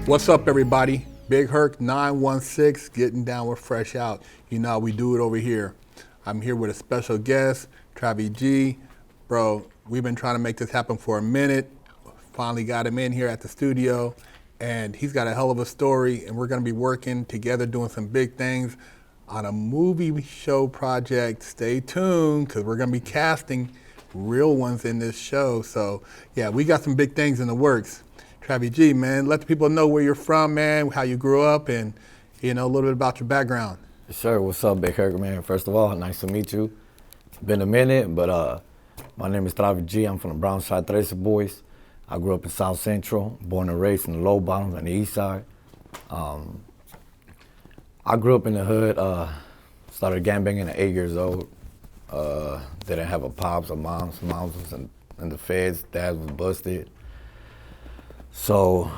What's up, everybody? Big Herc 916, getting down with Fresh Out. You know how we do it over here. I'm here with a special guest, Travee Gee. Bro, we've been trying to make this happen for a minute. Finally got him in here at the studio, and he's got a hell of a story, and we're gonna be working together doing some big things on a movie show project. Stay tuned, because we're gonna be casting real ones in this show. So yeah, we got some big things in the works. Travee Gee, man, let the people know where you're from, man, how you grew up, and a little bit about your background. Sure. What's up, Big Herc, man? First of all, nice to meet you. It's been a minute, but my name is Travee Gee. I'm from the Brown Side Tracer Boys. I grew up in South Central, born and raised in the Low Bottoms on the East Side. I grew up in the hood. Started gangbanging at 8 years old. Didn't have a pops or moms. Moms was in the feds. Dad was busted. So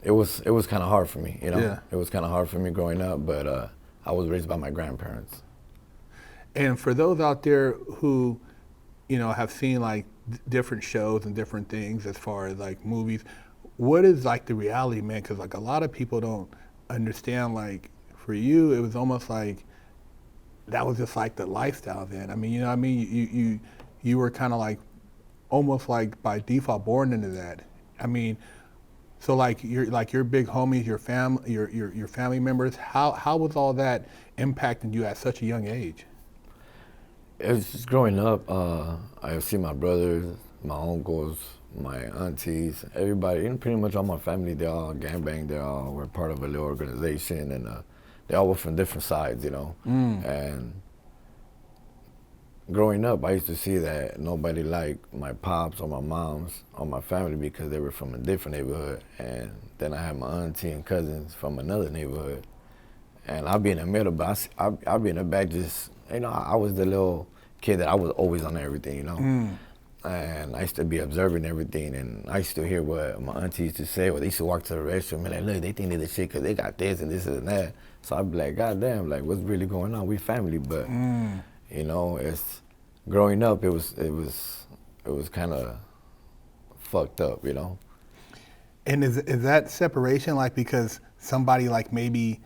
it was kind of hard for me, you know. Yeah. It was kind of hard for me growing up, but I was raised by my grandparents. And for those out there who, have seen like different shows and different things as far as like movies, what is like the reality, man? Because like a lot of people don't understand, like for you, it was almost like that was just like the lifestyle then. I mean, you know what I mean? You were kind of like almost like by default born into that. I mean, so like your big homies, your family members, how was all that impacting you at such a young age? It was just growing up. I see my brothers, my uncles, my aunties, everybody, and pretty much all my family. They all gangbang. They all were part of a little organization, and they all were from different sides, you know. And growing up, I used to see that nobody liked my pops or my moms or my family because they were from a different neighborhood. And then I had my auntie and cousins from another neighborhood. And I'd be in the middle, but I'd be in the back just, I was the little kid that I was always on everything, you know. And I used to be observing everything, and I used to hear what my auntie used to say, or they used to walk to the restroom and like, look, they think they're the shit because they got this and this and that. So I'd be like, God damn, like, what's really going on? We family, but it's growing up. It was kind of fucked up, you know. And is that separation like because somebody like maybe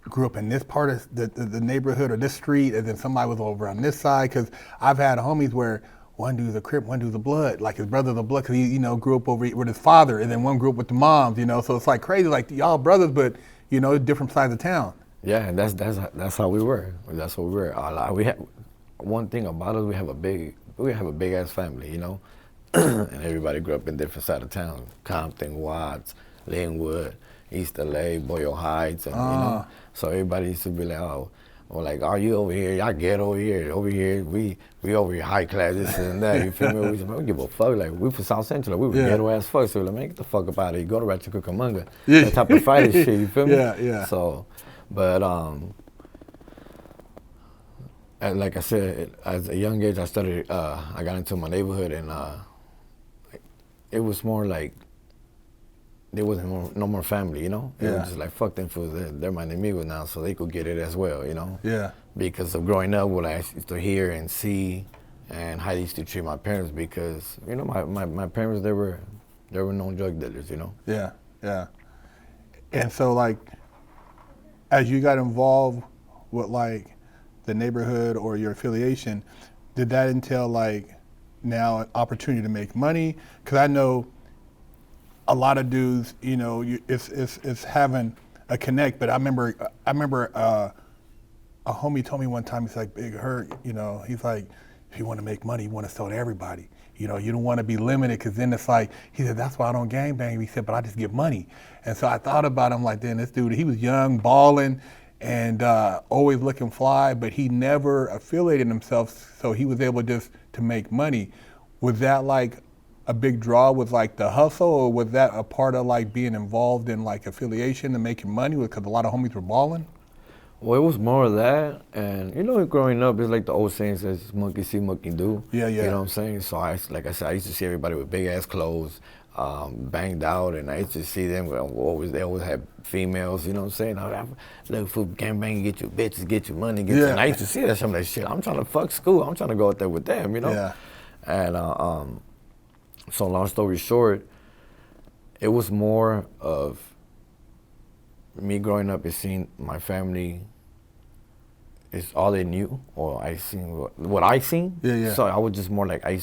grew up in this part of the neighborhood or this street, and then somebody was over on this side? Because I've had homies where one dude's a Crip, one dude's a Blood, like his brother's a Blood, because he grew up over with his father, and then one grew up with the moms, So it's like crazy, like y'all brothers, but different sides of town. Yeah, and that's how we were. That's what we were. We had one thing about us. We have a big ass family, you know, and everybody grew up in different side of town: Compton, Watts, Linwood, East LA, Boyle Heights, and So everybody used to be like, oh, or like, are you over here? Y'all get over here. Over here, we over here high class, this and that. You feel me? We don't give a fuck. Like, we from South Central. Like, we were ghetto ass fuck. So we're like, man, get the fuck up out of here. Go to Ratchet Cucamonga. That type of fighting shit. You feel me? Yeah. So, but like I said, at a young age, I started. I got into my neighborhood, and it was more like there wasn't no more family, you know. It was just like fuck them fools. They're my enemigos now, so they could get it as well, you know. Yeah. Because of growing up, what I used to hear and see, and how they used to treat my parents, because my parents they were known drug dealers, you know. Yeah. And so like, as you got involved with like the neighborhood or your affiliation, did that entail like now an opportunity to make money? Because I know a lot of dudes, it's having a connect. But I remember a homie told me one time, he's like, Big Herc, he's like, if you want to make money, you want to sell to everybody. You don't want to be limited, because then it's like, he said, that's why I don't gangbang. He said, but I just get money. And so I thought about him like, then this dude, he was young, balling, and always looking fly, but he never affiliated himself, so he was able just to make money. Was that like a big draw with like the hustle, or was that a part of like being involved in like affiliation and making money because a lot of homies were balling? Well, it was more of that, and growing up, it's like the old saying says, monkey see, monkey do. Yeah. You know what I'm saying? So like I said, I used to see everybody with big ass clothes, banged out, and I used to see them, they always had females, you know what I'm saying? Look, for gangbang, get you bitches, get you money, get you, and I used to see some of that shit. I'm trying to fuck school, I'm trying to go out there with them, you know? Yeah. And so long story short, It was more of me growing up and seeing my family is all they knew, or I seen what I seen. Yeah, yeah. So I was just more like I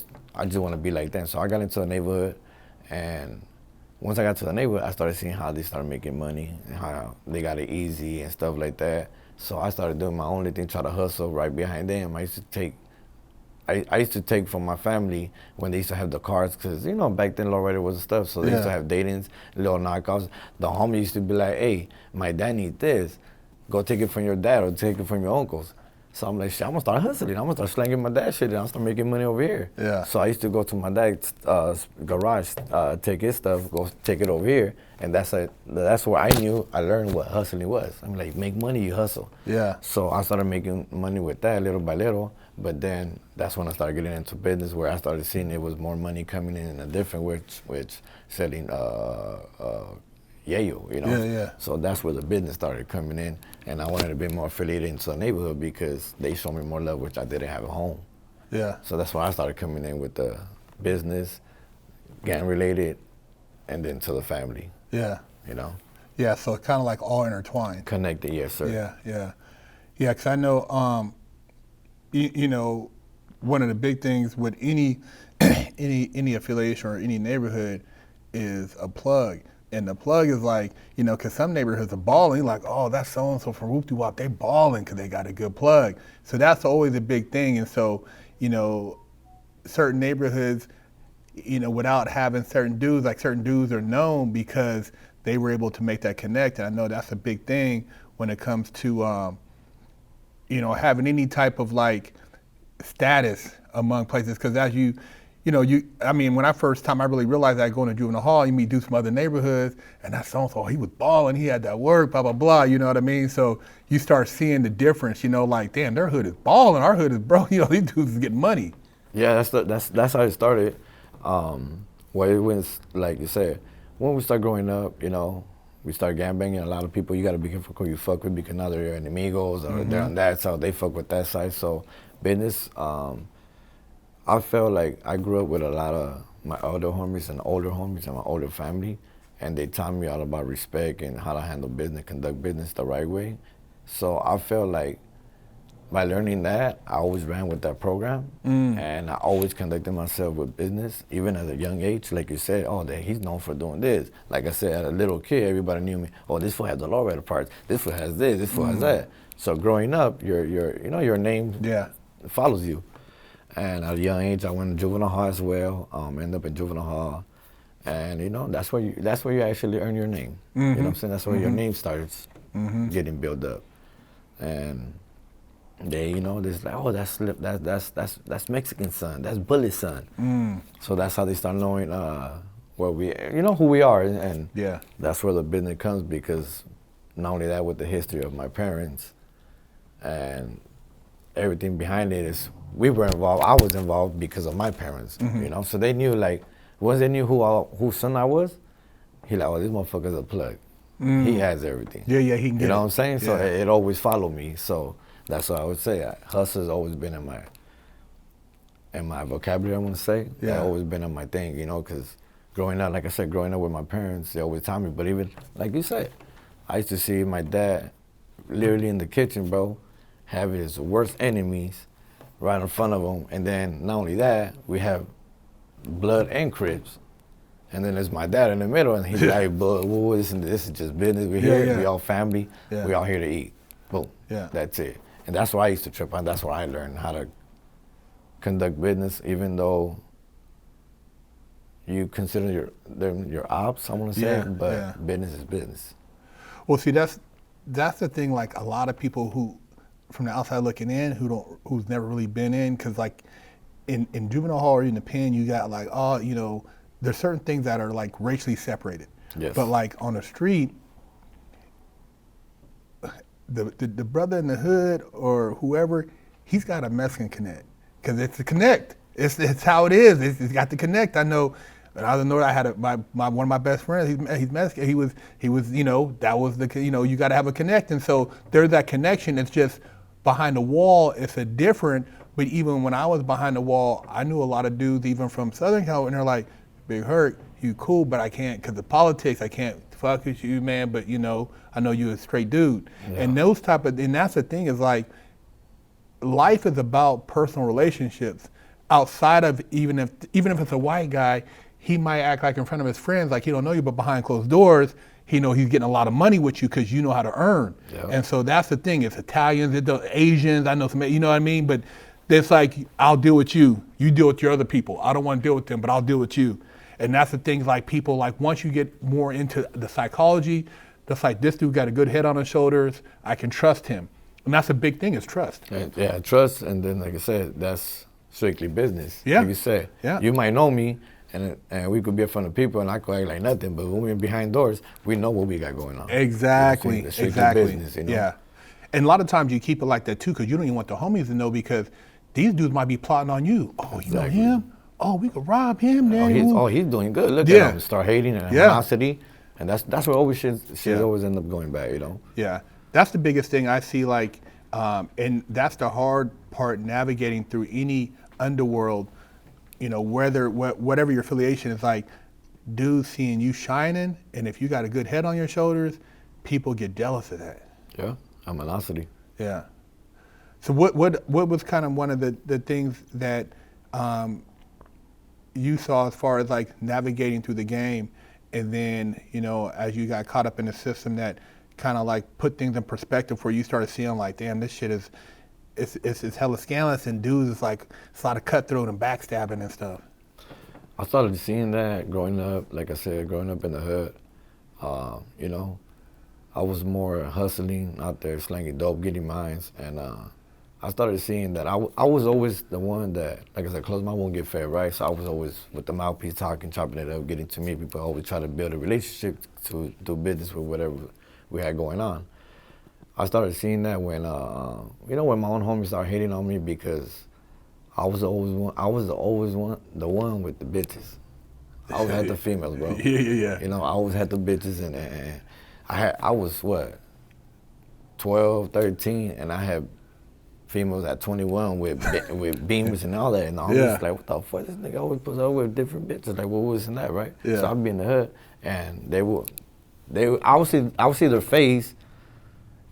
just want to be like them. So I got into the neighborhood, and once I got to the neighborhood, I started seeing how they started making money and how they got it easy and stuff like that. So I started doing my own thing, try to hustle right behind them. I used to take from my family when they used to have the cars, because, you know, back then lowrider was stuff, so they used to have datings, little knockoffs. The homie used to be like, hey, my dad need this. Go take it from your dad or take it from your uncles. So I'm like, shit, I'm gonna start hustling. I'm gonna start slanging my dad's shit and I'm gonna start making money over here. Yeah. So I used to go to my dad's garage, take his stuff, go take it over here. And that's where I learned what hustling was. I'm like, make money, you hustle. Yeah. So I started making money with that little by little. But then that's when I started getting into business, where I started seeing it was more money coming in a different, which selling yayo, you know. Yeah, yeah. So that's where the business started coming in, and I wanted to be more affiliated into the neighborhood because they showed me more love, which I didn't have at home. Yeah. So that's why I started coming in with the business, gang related, and then to the family. Yeah. You know. Yeah. So it's kind of like all intertwined. Connected, yes, sir. Yeah. Yeah. Yeah. Because I know, you know, one of the big things with any any affiliation or any neighborhood is a plug. And the plug is like, you know, because some neighborhoods are balling, like, oh, that's so-and-so from Whoop-De-Wop, they balling because they got a good plug. So that's always a big thing. And so, you know, certain neighborhoods, you know, without having certain dudes, like certain dudes are known because they were able to make that connect. And I know that's a big thing when it comes to, you know, having any type of like status among places. Because as I mean, when I first time I really realized that going to Juvenile Hall, you meet dudes from other neighborhoods, and that so-and-so, he was balling, he had that work, blah, blah, blah, you know what I mean? So you start seeing the difference, you know, like, damn, their hood is balling, our hood is broke, you know, these dudes is getting money. Yeah, that's how it started. Well, it was, like you said, when we start growing up, you know, we start gangbanging. A lot of people, you got to be careful who you fuck with, because now they're enemigos or they're on that side, they fuck with that side. So business, I felt like I grew up with a lot of my older homies and my older family, and they taught me all about respect and how to handle business, conduct business the right way. So I felt like by learning that, I always ran with that program, and I always conducted myself with business, even at a young age. Like you said, oh, he's known for doing this. Like I said, as a little kid, everybody knew me. Oh, this fool has the lowrider parts. This fool has this. This fool has that. So growing up, your name follows you. And at a young age, I went to Juvenile Hall as well. Ended up in Juvenile Hall, and you know that's where you actually earn your name. You know what I'm saying? That's where your name starts getting built up, and they, you know, there's like, oh, that's Mexican son, that's Bullet son. So that's how they start knowing who we are, and that's where the business comes, because not only that, with the history of my parents and everything behind it is. We were involved. I was involved because of my parents, you know. So they knew, like, once they knew whose son I was, he like, oh, this motherfucker's a plug. He has everything. Yeah, he can get it. You know what I'm saying? So it always followed me. So that's what I would say. Hustle's always been in my vocabulary, I want to say. Yeah. It's always been in my thing, you know, because growing up, like I said, growing up with my parents, they always taught me. But even, like you said, I used to see my dad literally in the kitchen, bro, have his worst enemies right in front of him, and then not only that, we have blood and Crips, and then there's my dad in the middle, and he's like, "Boy, this is just business. We're here, we all family, we all here to eat." Boom, that's it. And that's why I used to trip on. That's where I learned how to conduct business, even though you consider them your ops, I want to say, but business is business. Well, see, that's the thing. Like a lot of people who, from the outside looking in, who's never really been in, because like in Juvenile Hall or in the pen, you got like, oh, you know, there's certain things that are like racially separated. Yes. But like on the street, the brother in the hood or whoever, he's got a Mexican connect, because it's a connect. It's how it is. It's got the connect. I know. When I was in the North, I had one of my best friends. He's Mexican. He was you know, that was you got to have a connect, and so there's that connection. It's just behind the wall. It's a different. But even when I was behind the wall, I knew a lot of dudes even from Southern California. And they're like, Big Herc, you cool, but I can't, because of politics, I can't fuck with you, man, but you know, I know you a straight dude. Yeah. And those type of, and that's the thing is like, life is about personal relationships outside of, even if it's a white guy, he might act like in front of his friends like he don't know you, but behind closed doors, he know he's getting a lot of money with you because you know how to earn. Yeah. And so that's the thing. It's Italians, it's Asians, I know some, you know what I mean? But it's like, I'll deal with you. You deal with your other people. I don't want to deal with them, but I'll deal with you. And that's the thing, like people, like once you get more into the psychology, that's like, this dude got a good head on his shoulders, I can trust him. And that's a big thing, is trust. Yeah, trust, and then like I said, that's strictly business. Yeah. Like you said, Yeah. You might know me, and we could be in front of people, and I could act like nothing. But when we're behind doors, we know what we got going on. Exactly. You know, strictly Exactly. business, you know? Yeah. And a lot of times you keep it like that too, because you don't even want the homies to know, because these dudes might be plotting on you. Oh, you know Exactly. him? Oh, we could rob him. Then. He's doing good. Look Yeah. at him, start hating and Yeah. animosity, and that's where always shit Yeah. always end up going back. You know. Yeah, that's the biggest thing I see. Like, and that's the hard part, navigating through any underworld. You know, whatever your affiliation is, like, dudes seeing you shining, and if you got a good head on your shoulders, people get jealous of that. Yeah, animosity. Yeah. So what was kind of one of the things that you saw as far as like navigating through the game, and then, you know, as you got caught up in the system, that kind of like put things in perspective, where you started seeing like, damn, this shit is, it's hella scandalous, and dudes, it's like, it's a lot of cutthroat and backstabbing and stuff. I started seeing that growing up. Like I said, growing up in the hood, you know, I was more hustling out there, slanging dope, getting mines, and I started seeing that I was always the one that, like I said, close my won't get fed, right? So I was always with the mouthpiece, talking, chopping it up, getting to me. People always try to build a relationship to do business with whatever we had going on. I started seeing that when, you know, when my own homies started hating on me, because I was always the one with the bitches. I always had the females, bro. Yeah. You know, I always had the bitches, and I was what, 12, 13, and I had females at 21 with Beamers and all that, and I was Yeah. like, what the fuck, this nigga always puts up with different bitches, like what was in that, right? Yeah. So I'd be in the hood, and I would see their face,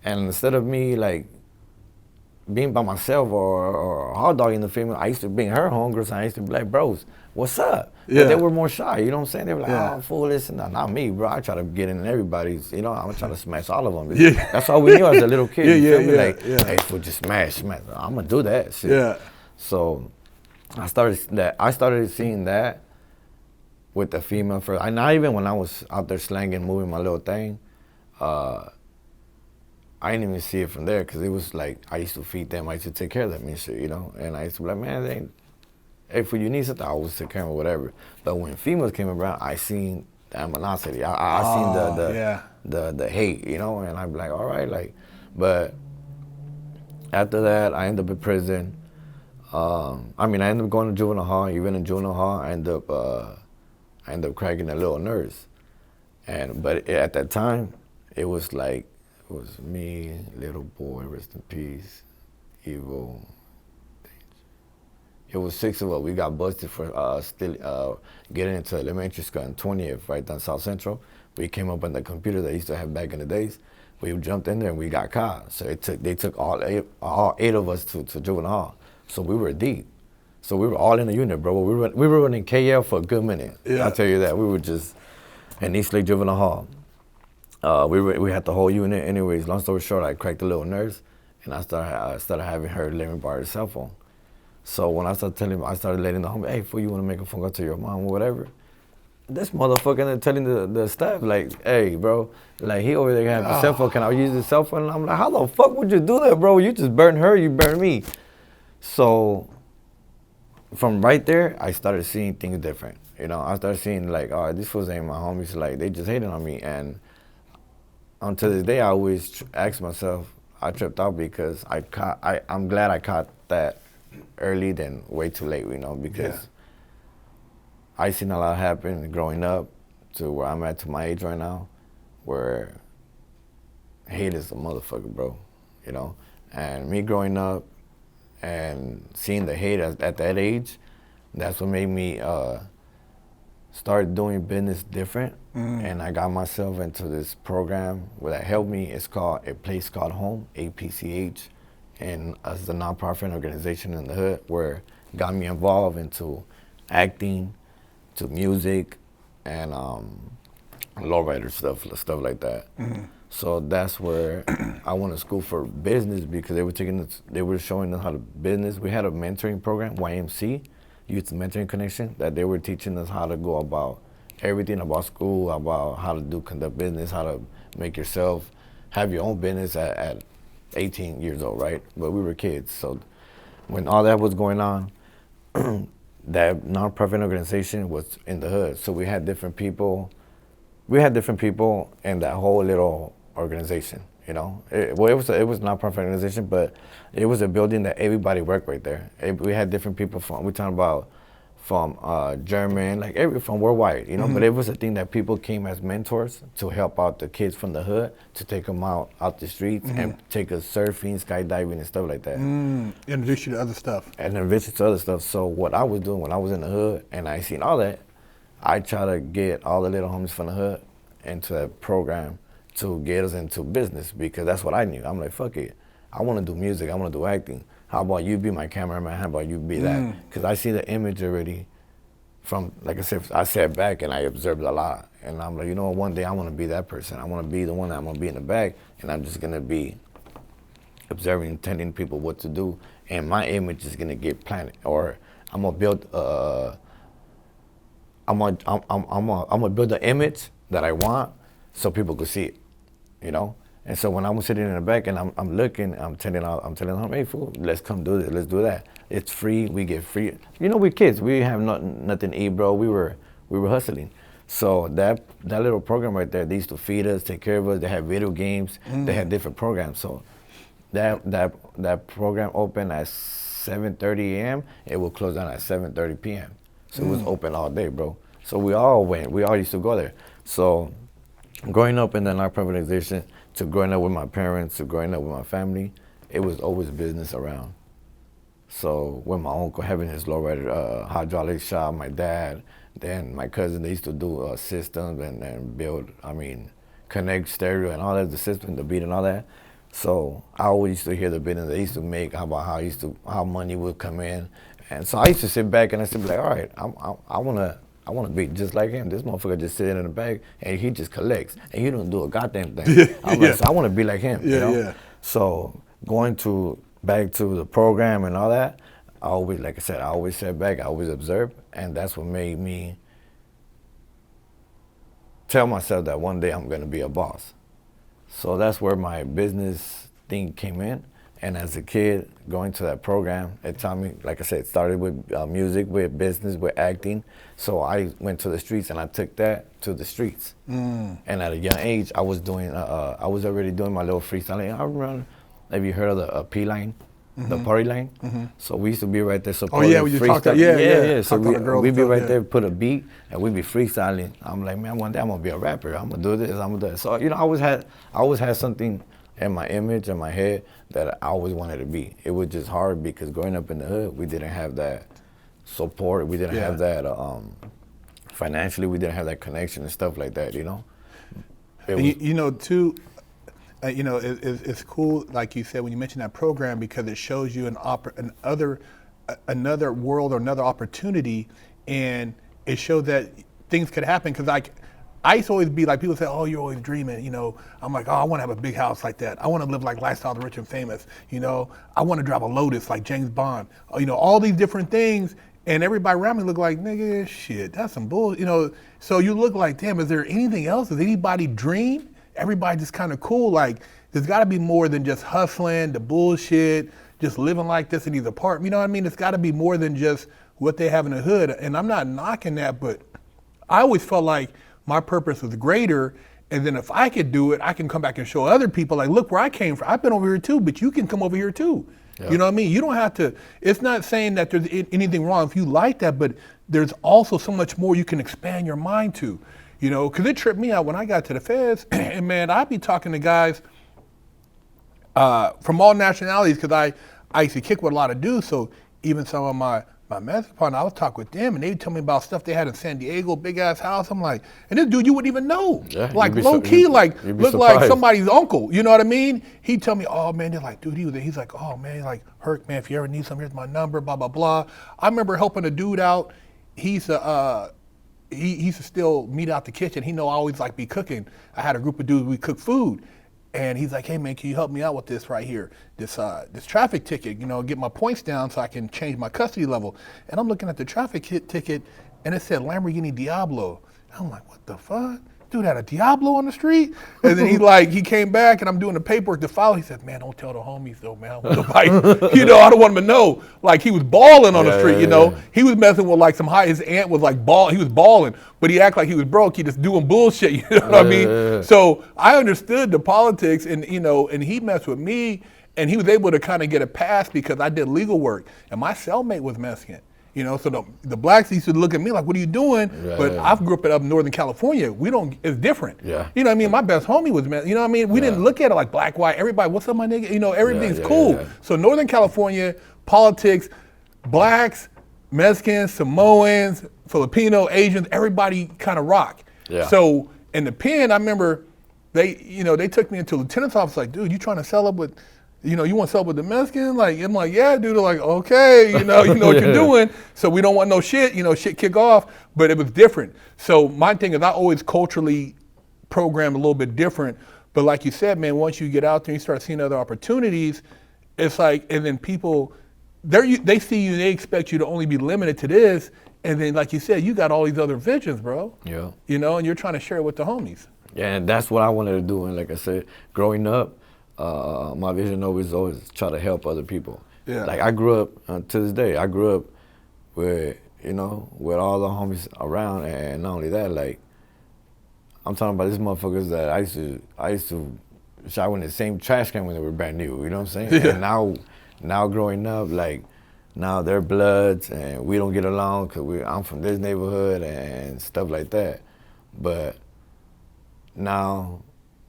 and instead of me like being by myself or hot dogging the female, I used to bring her home, and I used to be like, bros, what's up? Yeah. But they were more shy, you know what I'm saying? They were like, Yeah. oh, fool, listen, not me, bro. I try to get in everybody's, you know, I'm trying to smash all of them. Yeah. That's all we knew as a little kid. Yeah, you yeah, feel me? yeah, Like, yeah. hey, fool, just smash. I'm gonna do that shit. Yeah. So I started seeing that with the female first. Not even when I was out there slanging, moving my little thing. I didn't even see it from there, because it was like, I used to feed them, I used to take care of them and shit, you know? And I used to be like, man, if you need something, I always take care of them, whatever. But when females came around, I seen the animosity. I seen the hate, you know? And I'd be like, all right, like, but after that, I ended up in prison. I ended up going to juvenile hall. Even in juvenile hall, I ended up cracking a little nurse. But at that time, it was like, it was me, little boy, rest in peace, Evil. It was 6 of us. We got busted for still getting into elementary school in 20th, right down South Central. We came up on the computer they used to have back in the days. We jumped in there and we got caught. So they took all eight of us to juvenile hall. So we were deep. So we were all in a unit, bro. We were running KL for a good minute. Yeah. I'll tell you that. We were just in East Lake Juvenile Hall. We had the whole unit. Anyways, long story short, I cracked a little nurse, and I started having her let me borrow her cell phone. So when I started letting the homie, hey, fool, you want to make a phone call to your mom or whatever? This motherfucker ended up telling the staff, like, hey, bro, like, he over there have the cell phone. Can I use the cell phone? And I'm like, how the fuck would you do that, bro? You just burned her, you burned me. So from right there, I started seeing things different. You know, I started seeing, like, oh, these fools ain't my homies. Like, they just hating on me. And until this day, I always ask myself, I tripped out because I'm glad I caught that early than way too late, you know, because I seen a lot happen growing up to where I'm at to my age right now, where hate is a motherfucker, bro, you know. And me growing up and seeing the hate at that age, that's what made me start doing business different, and I got myself into this program that helped me. It's called A Place Called Home, APCH, and it's a nonprofit organization in the hood where got me involved into acting, to music, and lowrider stuff like that. So that's where I went to school for business because they were showing us how to business. We had a mentoring program, YMC, Youth Mentoring Connection, that they were teaching us how to go about everything about school, about how to conduct business, how to make yourself have your own business at 18 years old, right? But we were kids, so when all that was going on, that nonprofit organization was in the hood. So we had different people. We had different people in that whole little organization. You know, it was a nonprofit organization, but it was a building that everybody worked right there. We had different people from. We're talking about from German, like from worldwide. You know, but it was a thing that people came as mentors to help out the kids from the hood, to take them out the streets and take us surfing, skydiving, and stuff like that. Introduce you to other stuff. And introduce you to other stuff. So what I was doing when I was in the hood and I seen all that, I try to get all the little homies from the hood into that program to get us into business, because that's what I knew. I'm like, fuck it. I want to do music. I want to do acting. How about you be my cameraman? How about you be that? Because I see the image already from, like I said, I sat back and I observed a lot. And I'm like, you know what, one day I want to be that person. I want to be the one that I'm going to be in the back, and I'm just going to be observing and telling people what to do. And my image is going to get planted. Or I'm going to build I'm gonna build an image that I want so people could see it, you know. And so when I'm sitting in the back and I'm looking, I'm telling them, hey fool, let's come do this, let's do that. It's free, we get free. You know, we're kids, we have nothing to eat, bro. We were hustling. So that little program right there, they used to feed us, take care of us. They had video games, they had different programs. So that program opened at 7:30 a.m. It will close down at 7:30 p.m. So it was open all day, bro. So we all went. We all used to go there. So growing up in the nonprofit organization, to growing up with my parents, to growing up with my family, it was always business around. So with my uncle having his lowrider hydraulic shop, my dad, then my cousin, they used to do systems and build, connect stereo and all that, the system, the beat and all that. So I always used to hear the business they used to make, how money would come in. And so I used to sit back and I used to be like, all right, I want to be just like him. This motherfucker just sitting in the back and he just collects and he don't do a goddamn thing. Like, so I want to be like him, you know? Yeah. So going back to the program and all that, I always, like I said, I always sat back, I always observed, and that's what made me tell myself that one day I'm going to be a boss. So that's where my business thing came in. And as a kid, going to that program, it taught me, like I said, it started with music, with business, with acting. So I went to the streets and I took that to the streets. And at a young age, I was already doing my little freestyling. I remember, have you heard of the P line, the party line? So we used to be right there supporting freestyle. Yeah. So we'd be right there, put a beat, and we'd be freestyling. I'm like, man, one day I'm gonna be a rapper. I'm gonna do this, I'm gonna do that. So, you know, I always had something in my image, in my head, that I always wanted to be. It was just hard because growing up in the hood, we didn't have that support. We didn't have that, financially, we didn't have that connection and stuff like that, you know? It's cool, like you said, when you mentioned that program, because it shows you another world or another opportunity, and it showed that things could happen. Because I used to always be like, people say, oh, you're always dreaming, you know. I'm like, oh, I want to have a big house like that. I want to live like Lifestyle of the Rich and Famous, you know. I want to drive a Lotus like James Bond. You know, all these different things, and everybody around me look like, nigga, shit, that's some bull, you know. So you look like, damn, is there anything else? Does anybody dream? Everybody just kind of cool. Like, there's got to be more than just hustling, the bullshit, just living like this in these apartments. You know what I mean? It's got to be more than just what they have in the hood. And I'm not knocking that, but I always felt like my purpose was greater, and then if I could do it, I can come back and show other people, like, look where I came from. I've been over here too, but you can come over here too. Yeah. You know what I mean? You don't have to, it's not saying that there's anything wrong if you like that, but there's also so much more you can expand your mind to, you know, because it tripped me out when I got to the feds, and man, I'd be talking to guys from all nationalities, because I used to kick with a lot of dudes, so even some of my my Mexican partner, I was talking with them, and they tell me about stuff they had in San Diego, big ass house. I'm like, and this dude you wouldn't even know, Yeah, like you'd be low key, like you'd be look like surprised. somebody's uncle. You know what I mean? He tell me, oh man, they're like, dude, he's like, oh man, like, Herc, man, if you ever need something, here's my number, blah blah blah. I remember helping a dude out. He's a he used to still meet out the kitchen. He know I always like be cooking. I had a group of dudes, we cook food. And he's like, hey man, can you help me out with this right here? This traffic ticket, get my points down so I can change my custody level. And I'm looking at the traffic ticket and it said Lamborghini Diablo. I'm like, what the fuck? Dude had a Diablo on the street? And then he came back and I'm doing the paperwork to file. He said, man, don't tell the homies though, man. I don't want them to know. Like he was balling on the street, Yeah. He was messing with like his aunt was like he was balling, but he act like he was broke. He just doing bullshit, you know what I mean? Yeah. So I understood the politics and he messed with me and he was able to kind of get a pass because I did legal work and my cellmate was Mexican. So the blacks used to look at me like, what are you doing? Yeah, but yeah. I grew up in Northern California. It's different. Yeah. You know what I mean? My best homie was, you know what I mean? We didn't look at it like black, white, everybody, what's up, my nigga? Everything's cool. Yeah. So Northern California, politics, blacks, Mexicans, Samoans, Filipino, Asians, everybody kind of rock. Yeah. So in the pen, I remember they took me into lieutenant's office like, dude, you trying to sell up with, you want to sell up with the Mexican? Like, I'm like, yeah, dude. They're like, okay, you know what you're doing. So we don't want no shit, shit kick off. But it was different. So my thing is I always culturally programmed a little bit different. But like you said, man, once you get out there and you start seeing other opportunities, it's like, and then people, they see you, they expect you to only be limited to this. And then, like you said, you got all these other visions, bro. Yeah. And you're trying to share it with the homies. Yeah, and that's what I wanted to do. And like I said, growing up, my vision always try to help other people. Yeah. Like I grew up, to this day, I grew up with, with all the homies around, and not only that, like, I'm talking about these motherfuckers that I used to shower in the same trash can when they were brand new, you know what I'm saying? Yeah. And now growing up, like, now they're bloods and we don't get along because I'm from this neighborhood and stuff like that. But now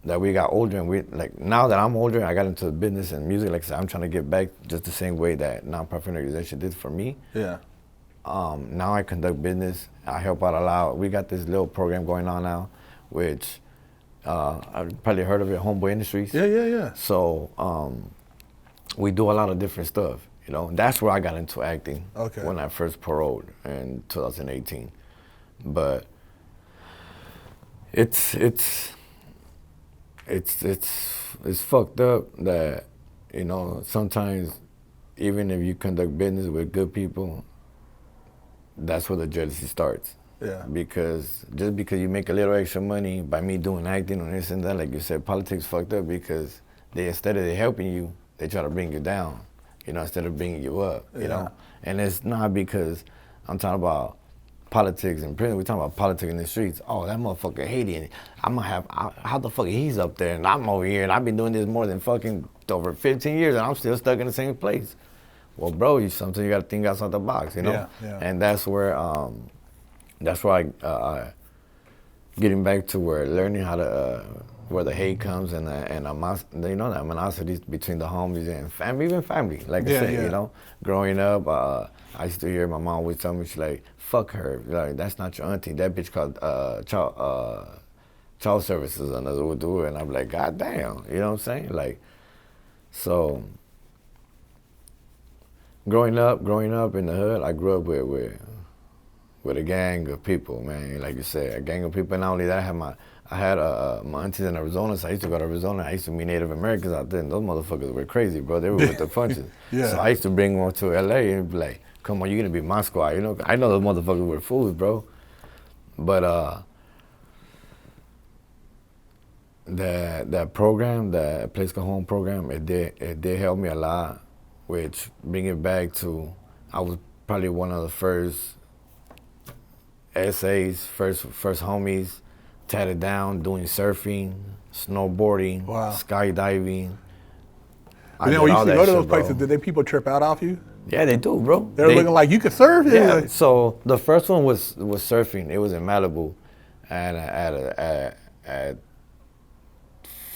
that we got older and now that I'm older, I got into business and music, like I said, I'm trying to get back just the same way that nonprofit organization did for me. Yeah. Now I conduct business. I help out a lot. We got this little program going on now, which I've probably heard of it, Homeboy Industries. Yeah. So we do a lot of different stuff. That's where I got into acting. Okay. When I first paroled in 2018. But it's fucked up that sometimes even if you conduct business with good people, that's where the jealousy starts. Yeah. Because just because you make a little extra money by me doing acting or this and that, like you said, politics fucked up because instead of helping you, they try to bring you down, instead of bringing you up, you know? And it's not because I'm talking about politics in prison, we're talking about politics in the streets. Oh, that motherfucker hating. How the fuck he's up there and I'm over here and I've been doing this more than fucking over 15 years and I'm still stuck in the same place. Well, bro, sometimes you gotta think outside the box, Yeah. And that's where I getting back to where learning how to, where the hate comes and that animosity between the homies and family, even family. Like I said, growing up, I used to hear my mom always tell me, she's like, fuck her. Like, that's not your auntie. That bitch called child services another would do it. And I'm like, God damn, you know what I'm saying? Like, so growing up in the hood, I grew up with a gang of people, man. Like you said, a gang of people. And not only that, I had my aunties in Arizona, so I used to go to Arizona. I used to meet Native Americans out there, and those motherfuckers were crazy, bro. They were with the punches. Yeah. So I used to bring one to LA and be like, come on, you're gonna be my squad, I know those motherfuckers were fools, bro. But that program, that Place Go Home program, it did help me a lot, which bring it back to, I was probably one of the first essays, first homies, tatted down, doing surfing, snowboarding, Wow. skydiving. And then when you used to go to those places, did they people trip out off you? Yeah, they do, bro. They're looking like you could surf? Yeah. Like, So the first one was surfing. It was in Malibu, and at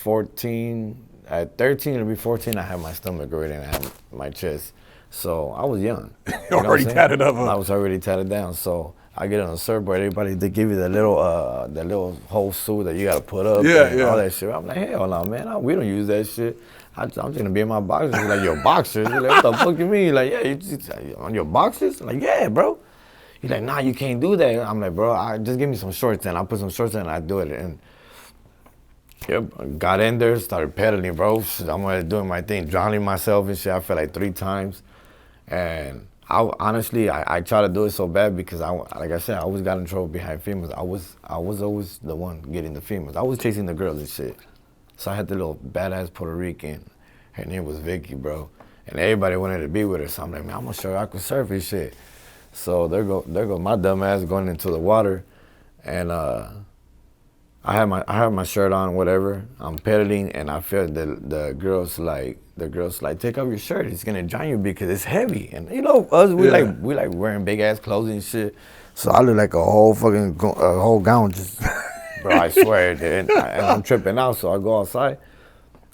14, at 13 to be 14, I had my stomach already and I had my chest. So I was young. You're already tatted up. I was already tatted down. So I get on a surfboard. Everybody, they give you the little whole suit that you got to put up and all that shit. I'm like, hell no, man. We don't use that shit. I'm just gonna be in my boxers. He's like, your boxers? He's like, what the fuck you mean? He's like, yeah, you on your boxers? I'm like, yeah, bro. He's like, nah, you can't do that. I'm like, bro, just give me some shorts and I'll put some shorts in and I do it. And yep, got in there, started pedaling, bro. I'm doing my thing, drowning myself and shit. I fell like 3 times. And honestly, I try to do it so bad because like I said, I always got in trouble behind females. I was always the one getting the females. I was chasing the girls and shit. So I had the little badass Puerto Rican. Her name was Vicky, bro. And everybody wanted to be with her. So I'm like, man, I'm gonna show her I can surf and shit. So there go my dumb ass going into the water. And I have my shirt on, whatever. I'm pedaling, and I feel the girls like take off your shirt. It's gonna drown you because it's heavy. And you know us, we like wearing big ass clothes and shit. So I look like a whole fucking whole gown, just bro. I swear, and I'm tripping out. So I go outside.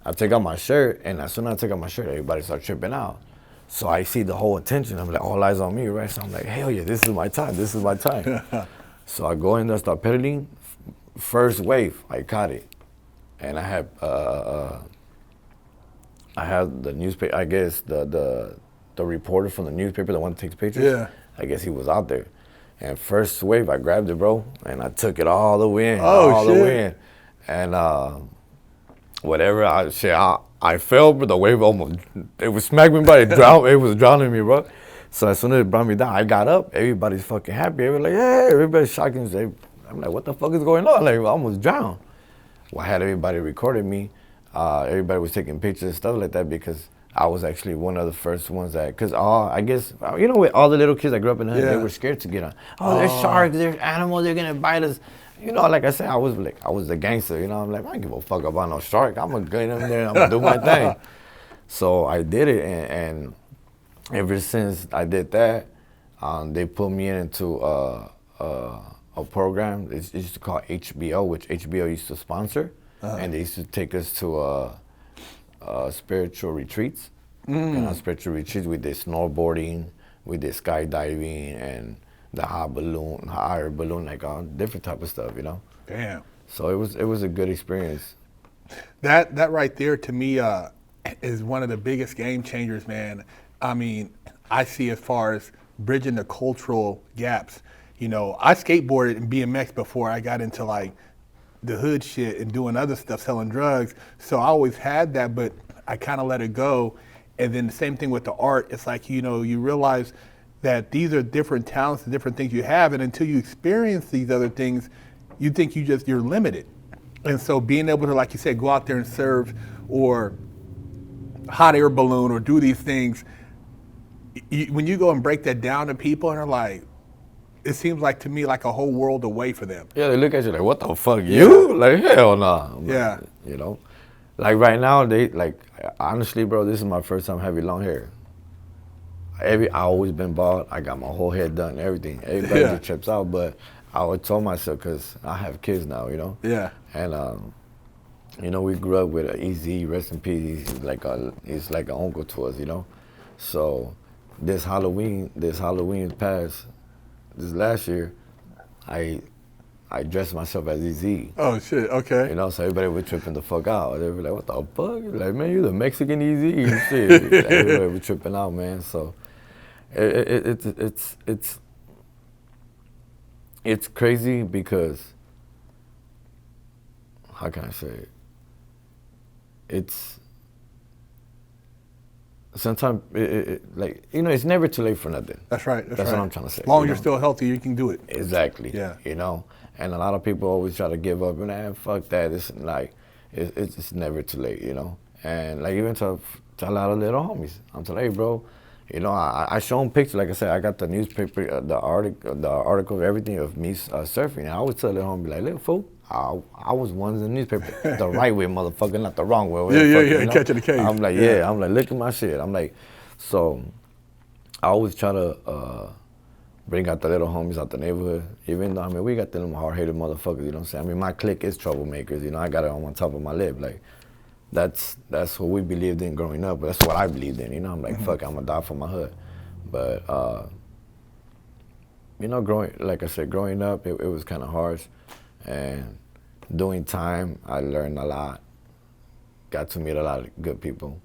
I take out my shirt, and as soon as I take out my shirt, everybody starts tripping out. So I see the whole attention. I'm like, all eyes on me, right? So I'm like, hell yeah, this is my time. This is my time. So I go in there, start pedaling. First wave, I caught it, and I had the newspaper. I guess the reporter from the newspaper, the one that takes pictures. Yeah. I guess he was out there, and first wave, I grabbed it, bro, and I took it all the way in, the way in, and whatever. I fell, but the wave almost it was smacking me, but it was drowning me, bro. So as soon as it brought me down, I got up. Everybody's fucking happy. Everybody's like, hey, everybody's shocking. I'm like, what the fuck is going on? Like, I almost drowned. Well, I had everybody recording me. Everybody was taking pictures and stuff like that because I was actually one of the first ones that, because I guess, you know, with all the little kids that grew up in the hood, they were scared to get on. Oh, there's sharks, there's animals, they're gonna bite us. You know, like I said, I was a gangster, you know. I'm like, I don't give a fuck about no shark. I'm gonna get in there and I'm gonna do my thing. So I did it, and ever since I did that, they put me into a program. It's used to call HBO, which HBO used to sponsor, and they used to take us to spiritual retreats. And on spiritual retreats, we did snowboarding, we did skydiving, and the hot air balloon, like all different type of stuff, you know. Damn. So it was a good experience. That right there to me is one of the biggest game changers, man. I mean, I see as far as bridging the cultural gaps. You know, I skateboarded and BMX before I got into like the hood shit and doing other stuff, selling drugs. So I always had that, but I kind of let it go. And then the same thing with the art. It's like, you know, you realize that these are different talents and different things you have. And until you experience these other things, you think you're limited. And so being able to, like you said, go out there and serve or hot air balloon or do these things, when you go and break that down to people and they're like, it seems like to me like a whole world away for them. Yeah, they look at you like, what the fuck, you? Like, hell nah. Yeah. Like, you know? Like right now, honestly, bro, this is my first time having long hair. I always been bald. I got my whole head done, everything. Everybody just trips out, but I always told myself, because I have kids now, you know? Yeah. And, you know, we grew up with EZ, rest in peace. He's like an uncle to us, you know? So this Halloween past, this last year, I dressed myself as EZ. Oh, shit, okay. You know, so everybody was tripping the fuck out. They were like, what the fuck? Like, man, you the Mexican EZ and shit. Everybody was tripping out, man. So it's crazy because, how can I say it? It's sometimes like, you know, it's never too late for nothing. That's right. That's what I'm trying to say. As long as you're still healthy, you can do it. Exactly. Yeah. You know, and a lot of people always try to give up and fuck that. It's like it's never too late. You know, and like even to a lot of little homies, I'm telling, hey, bro. You know, I show them pictures. Like I said, I got the newspaper, the article, everything of me surfing. And I always tell little homie, like, look, fool, I was one in the newspaper, the right way, motherfucker, not the wrong way. Yeah, you know? Catching the case. I'm like, yeah, I'm like, look at my shit. I'm like, so I always try to bring out the little homies out the neighborhood. Even though, I mean, we got them hard-headed motherfuckers, you know what I'm saying? I mean, my clique is troublemakers, you know, I got it on top of my lip, like, that's what we believed in growing up. That's what I believed in. You know, I'm like, fuck, I'm gonna die for my hood. But you know, like I said, growing up, it was kind of harsh, and doing time, I learned a lot. Got to meet a lot of good people.